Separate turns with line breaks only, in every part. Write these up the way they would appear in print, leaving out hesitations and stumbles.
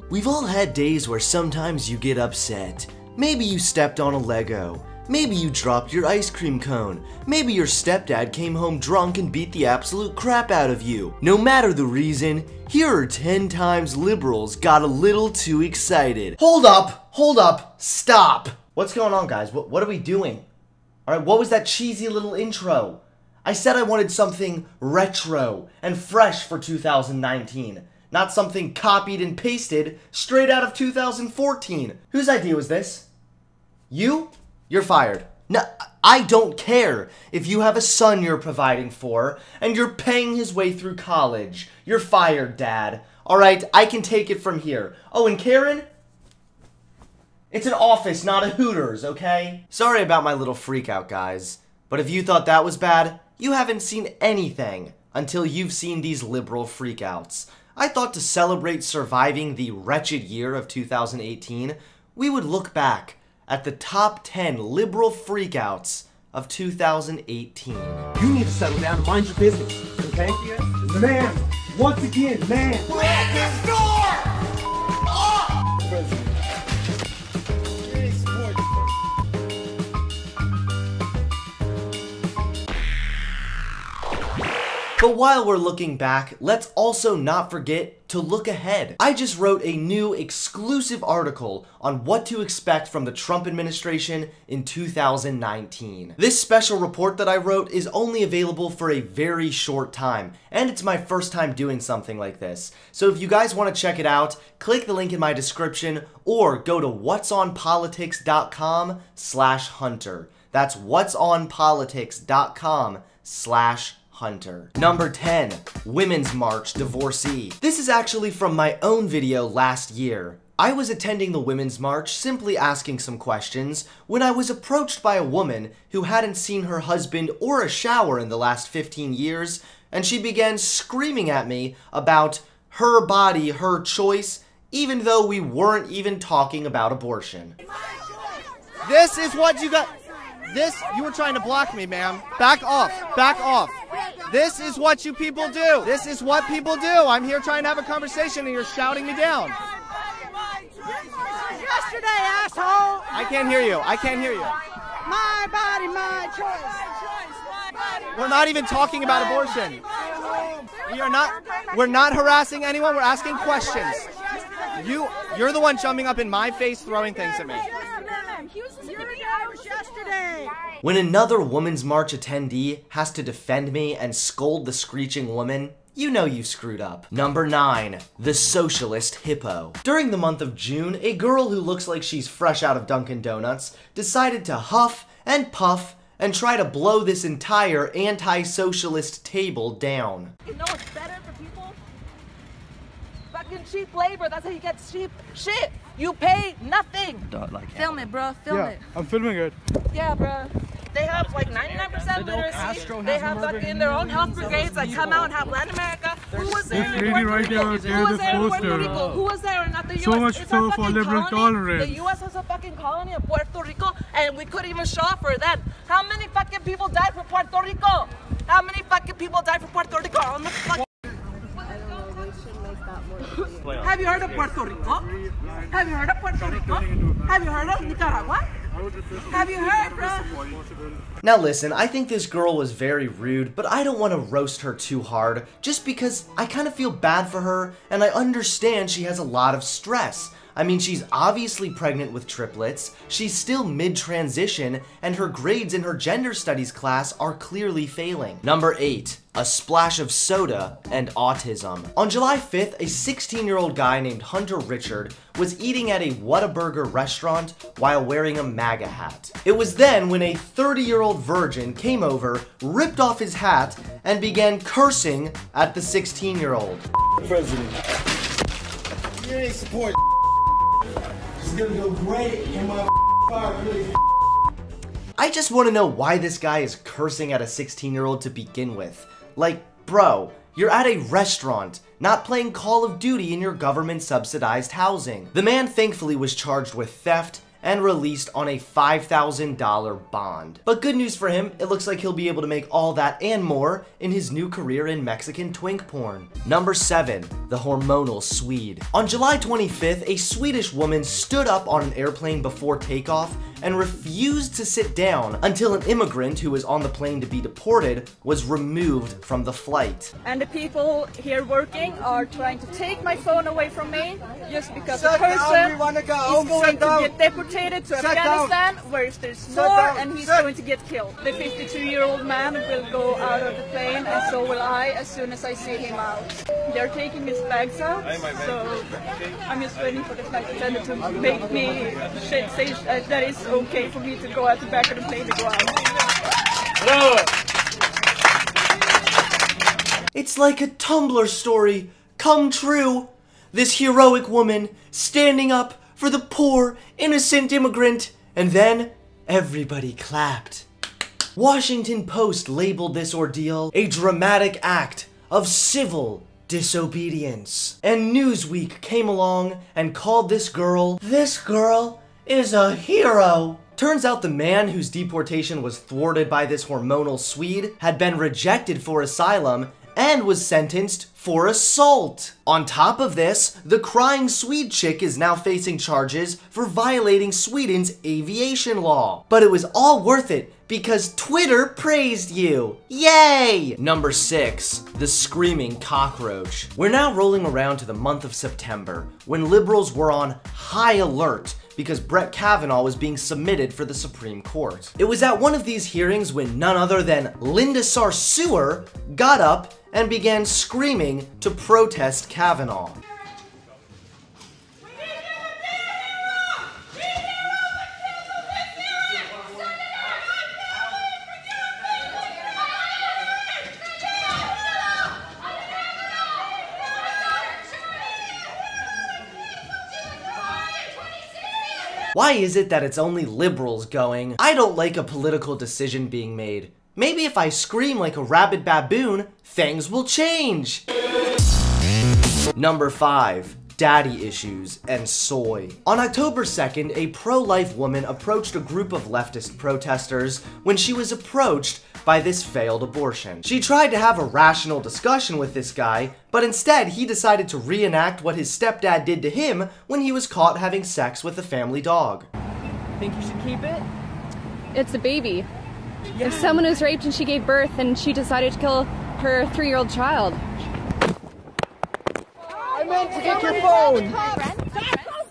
We've all had days where sometimes you get upset. Maybe you stepped on a Lego. Maybe you dropped your ice cream cone. Maybe your stepdad came home drunk and beat the absolute crap out of you. No matter the reason, here are 10 times liberals got a little too excited. Hold up, stop. What's going on, guys? What are we doing? Alright, what was that cheesy little intro? I said I wanted something retro and fresh for 2019. Not something copied and pasted straight out of 2014. Whose idea was this? You? You're fired. No, I don't care if you have a son you're providing for and you're paying his way through college. You're fired, Dad. Alright, I can take it from here. Oh, and Karen? It's an office, not a Hooters, okay? Sorry about my little freak out, guys. But if you thought that was bad, you haven't seen anything until you've seen these liberal freakouts. I thought to celebrate surviving the wretched year of 2018, we would look back at the top 10 liberal freakouts of 2018.
You need to settle down and mind your business, okay? Man, once again, man. Break this door! Oh!
But while we're looking back, let's also not forget to look ahead. I just wrote a new exclusive article on what to expect from the Trump administration in 2019. This special report that I wrote is only available for a very short time, and it's my first time doing something like this. So if you guys want to check it out, click the link in my description or go to whatsonpolitics.com/hunter. That's whatsonpolitics.com/hunter. Number 10, Women's March Divorcee. This is actually from my own video last year. I was attending the Women's March simply asking some questions when I was approached by a woman who hadn't seen her husband or a shower in the last 15 years, and she began screaming at me about her body, her choice, even though we weren't even talking about abortion.
This is what you got. You were trying to block me, ma'am. Back off. Back off. This is what you people do. This is what people do. I'm here trying to have a conversation and you're shouting me down.
Yesterday, asshole.
I can't hear you. I can't hear you.
My body, my choice.
We're not even talking about abortion. We're not harassing anyone. We're asking questions. You're the one jumping up in my face, throwing things at me.
When another Women's March attendee has to defend me and scold the screeching woman, you know you screwed up. Number 9, the Socialist Hippo. During the month of June, a girl who looks like she's fresh out of Dunkin' Donuts decided to huff and puff and try to blow this entire anti-socialist table down.
You know what's better for people? Fucking cheap labor. That's how you get cheap shit. You pay nothing. Film it, bro. Film it.
I'm filming it.
Yeah, bro. They have like 99% literacy. They have fucking their own health brigades that come out and have Latin America. Who was there in Puerto Rico? Who was there in Puerto Rico? Who was there? Not the U.S.
So much so for liberal tolerance.
The U.S. has a fucking colony in Puerto Rico, and we couldn't even show up for that. How many fucking people died for Puerto Rico? How many fucking people died for Puerto Rico? Have you heard of Puerto Rico? Have you heard of Puerto Rico? Have you heard of Nicaragua? Have you heard, bro?
Now listen, I think this girl was very rude, but I don't want to roast her too hard, just because I kind of feel bad for her, and I understand she has a lot of stress. I mean, she's obviously pregnant with triplets, she's still mid-transition, and her grades in her gender studies class are clearly failing. Number 8, a splash of soda and autism. On July 5th, a 16-year-old guy named Hunter Richard was eating at a Whataburger restaurant while wearing a MAGA hat. It was then when a 30-year-old virgin came over, ripped off his hat, and began cursing at the 16-year-old.
President, you ain't support. It's gonna go great in my fire, please.
I just want to know why this guy is cursing at a 16-year-old to begin with. Like, bro, you're at a restaurant, not playing Call of Duty in your government-subsidized housing. The man thankfully was charged with theft and released on a $5,000 bond. But good news for him, it looks like he'll be able to make all that and more in his new career in Mexican twink porn. Number 7, the hormonal Swede. On July 25th, a Swedish woman stood up on an airplane before takeoff and refused to sit down until an immigrant who was on the plane to be deported was removed from the flight.
And the people here working are trying to take my phone away from me just because the person is going to get deported to Afghanistan where there's war and he's going to get killed. The 52-year-old man will go out of the plane and so will I as soon as I see him out. They're taking his bags out, so I'm just waiting for the flight attendant to make me say that it's okay for me to go out the back of the plane to go out.
It's like a Tumblr story come true. This heroic woman standing up for the poor, innocent immigrant, and then everybody clapped. Washington Post labeled this ordeal a dramatic act of civil disobedience. And Newsweek came along and called this girl is a hero. Turns out the man whose deportation was thwarted by this hormonal Swede had been rejected for asylum and was sentenced for assault. On top of this, the crying Swede chick is now facing charges for violating Sweden's aviation law. But it was all worth it because Twitter praised you. Yay! Number 6, the screaming cockroach. We're now rolling around to the month of September when liberals were on high alert because Brett Kavanaugh was being submitted for the Supreme Court. It was at one of these hearings when none other than Linda Sarsour got up and began screaming to protest Kavanaugh. Why is it that it's only liberals going, I don't like a political decision being made. Maybe if I scream like a rabid baboon, things will change. Number 5, daddy issues and soy. On October 2nd, a pro-life woman approached a group of leftist protesters when she was approached by this failed abortion. She tried to have a rational discussion with this guy, but instead he decided to reenact what his stepdad did to him when he was caught having sex with a family dog.
Think you should keep it?
It's a baby. Yeah. If someone was raped and she gave birth and she decided to kill her 3-year-old child.
I meant to get your phone!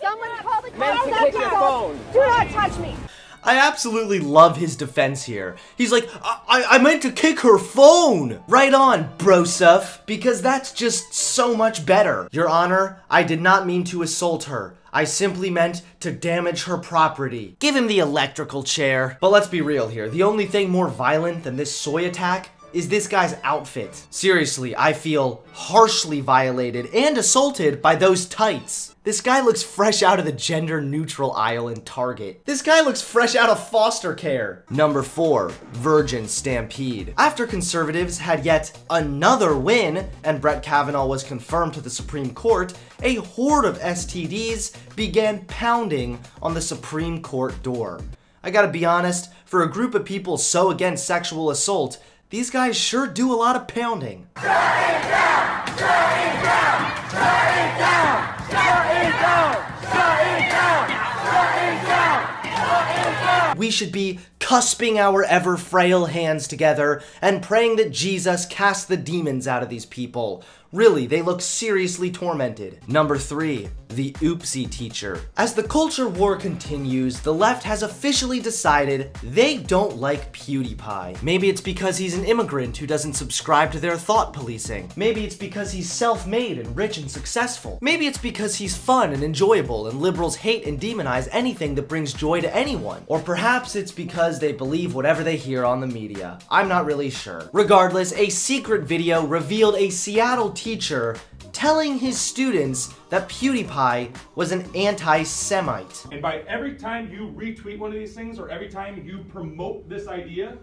Someone call the cops!
Meant to get your phone!
Do not touch me!
I absolutely love his defense here. He's like, I meant to kick her phone! Right on, brosuf, because that's just so much better. Your Honor, I did not mean to assault her. I simply meant to damage her property. Give him the electrical chair. But let's be real here. The only thing more violent than this soy attack is this guy's outfit. Seriously, I feel harshly violated and assaulted by those tights. This guy looks fresh out of the gender-neutral aisle in Target. This guy looks fresh out of foster care. Number 4, Virgin Stampede. After conservatives had yet another win and Brett Kavanaugh was confirmed to the Supreme Court, a horde of STDs began pounding on the Supreme Court door. I gotta be honest, for a group of people so against sexual assault, these guys sure do a lot of pounding.
Shut it down! Shut it down! Shut it down! Shut it down! Shut it down! Shut it down! Shut it down!
We should be cusping our ever frail hands together and praying that Jesus casts the demons out of these people. Really, they look seriously tormented. Number 3, the oopsie teacher. As the culture war continues, the left has officially decided they don't like PewDiePie. Maybe it's because he's an immigrant who doesn't subscribe to their thought policing. Maybe it's because he's self-made and rich and successful. Maybe it's because he's fun and enjoyable and liberals hate and demonize anything that brings joy to anyone. Or perhaps it's because they believe whatever they hear on the media. I'm not really sure. Regardless, a secret video revealed a Seattle teacher telling his students that PewDiePie was an anti-Semite.
And by every time you retweet one of these things or every time you promote this idea,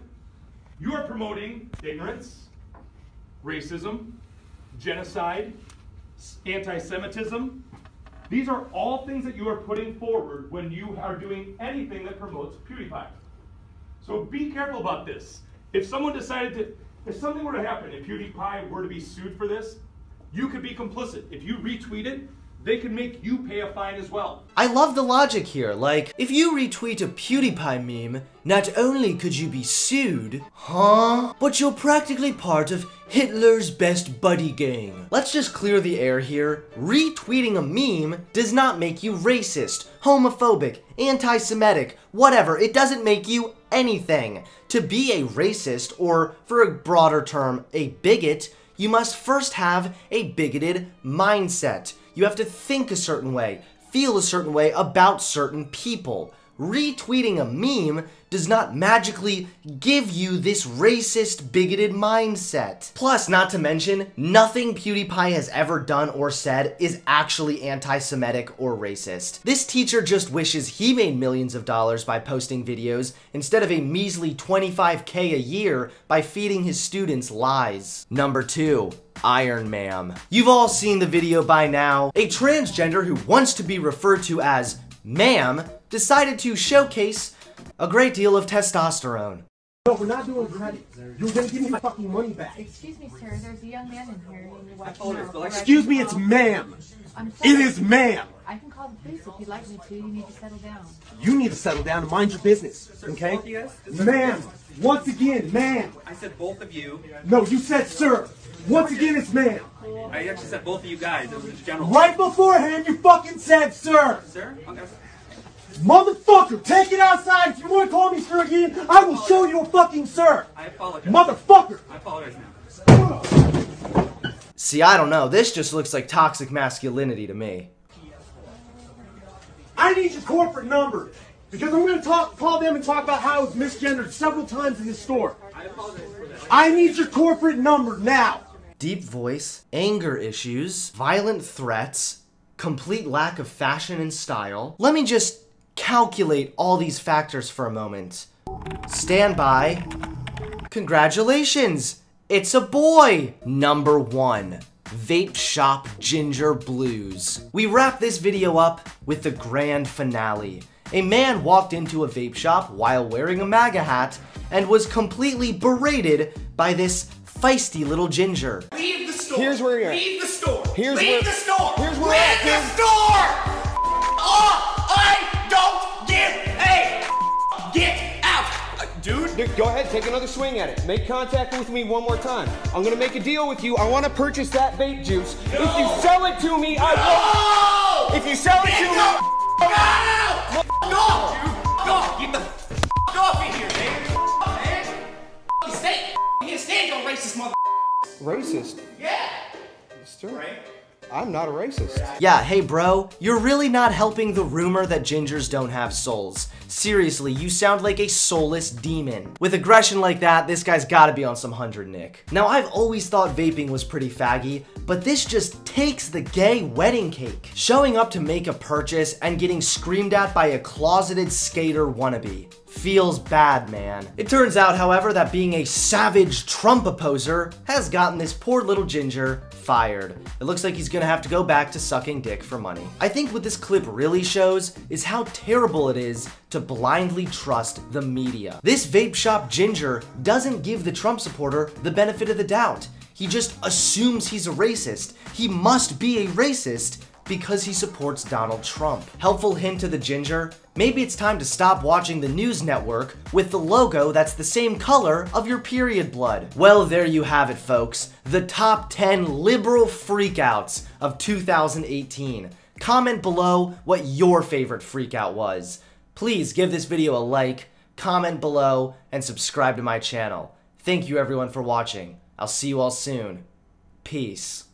you are promoting ignorance, racism, genocide, anti-Semitism, These are all things that you are putting forward when you are doing anything that promotes PewDiePie. So be careful about this. If something were to happen, if PewDiePie were to be sued for this, you could be complicit. If you retweet it, they could make you pay a fine as well.
I love the logic here, like, if you retweet a PewDiePie meme, not only could you be sued, but you're practically part of Hitler's best buddy gang. Let's just clear the air here. Retweeting a meme does not make you racist, homophobic, anti-Semitic, whatever. It doesn't make you anything. To be a racist, or for a broader term, a bigot, you must first have a bigoted mindset. You have to think a certain way, feel a certain way about certain people. Retweeting a meme does not magically give you this racist, bigoted mindset. Plus, not to mention, nothing PewDiePie has ever done or said is actually anti-Semitic or racist. This teacher just wishes he made millions of dollars by posting videos instead of a measly $25K a year by feeding his students lies. Number 2. Iron Ma'am. You've all seen the video by now. A transgender who wants to be referred to as ma'am decided to showcase a great deal of testosterone.
No, we're not doing credit. You're gonna give me my fucking money back.
Excuse me, sir. There's a young man in here. And you're watching
Excuse me, it's ma'am. It is ma'am.
I can call the police if you'd like me to. You need to settle down.
You need to settle down and mind your business, okay? Ma'am, once again, ma'am.
I said both of you.
No, you said sir. Once again, it's ma'am.
I actually said both of you guys. It was just general.
Right beforehand, you fucking said sir.
Sir? Okay.
Motherfucker, take it outside. If you want to call me sir again, I will show you a fucking sir.
I apologize.
Motherfucker.
I apologize now.
See, I don't know. This just looks like toxic masculinity to me.
I need your corporate number because I'm going to call them and talk about how I was misgendered several times in this store.
I apologize for that.
I need your corporate number now.
Deep voice, anger issues, violent threats, complete lack of fashion and style. Let me just calculate all these factors for a moment. Stand by. Congratulations! It's a boy! Number 1. Vape Shop Ginger Blues. We wrap this video up with the grand finale. A man walked into a vape shop while wearing a MAGA hat and was completely berated by this feisty little ginger.
Leave the store.
Here's where you're at.
Leave the store.
Here's
Leave
where-
the store.
here's where
Leave
we're at,
the
kid.
store. Oh, I don't give a. Get out, dude.
Go ahead, take another swing at it. Make contact with me one more time. I'm gonna make a deal with you. I want to purchase that vape juice.
No.
If you sell it to me, I
No.
will. If you sell it to me,
No. Go, dude. Go. Get the off in here, man. You stay. You can't stand your racist mother.
racist.
Yeah.
Sir,
Right.
I'm not a racist.
Yeah, hey bro, you're really not helping the rumor that gingers don't have souls. Seriously, you sound like a soulless demon. With aggression like that, this guy's gotta be on some 100 nick. Now, I've always thought vaping was pretty faggy, but this just takes the gay wedding cake. Showing up to make a purchase and getting screamed at by a closeted skater wannabe. Feels bad, man. It turns out, however, that being a savage Trump opposer has gotten this poor little ginger fired. It looks like he's gonna have to go back to sucking dick for money. I think what this clip really shows is how terrible it is to blindly trust the media. This vape shop ginger doesn't give the Trump supporter the benefit of the doubt. He just assumes he's a racist. He must be a racist because he supports Donald Trump. Helpful hint to the ginger, maybe it's time to stop watching the news network with the logo that's the same color of your period blood. Well, there you have it, folks. The top 10 liberal freakouts of 2018. Comment below what your favorite freakout was. Please give this video a like, comment below, and subscribe to my channel. Thank you everyone for watching. I'll see you all soon. Peace.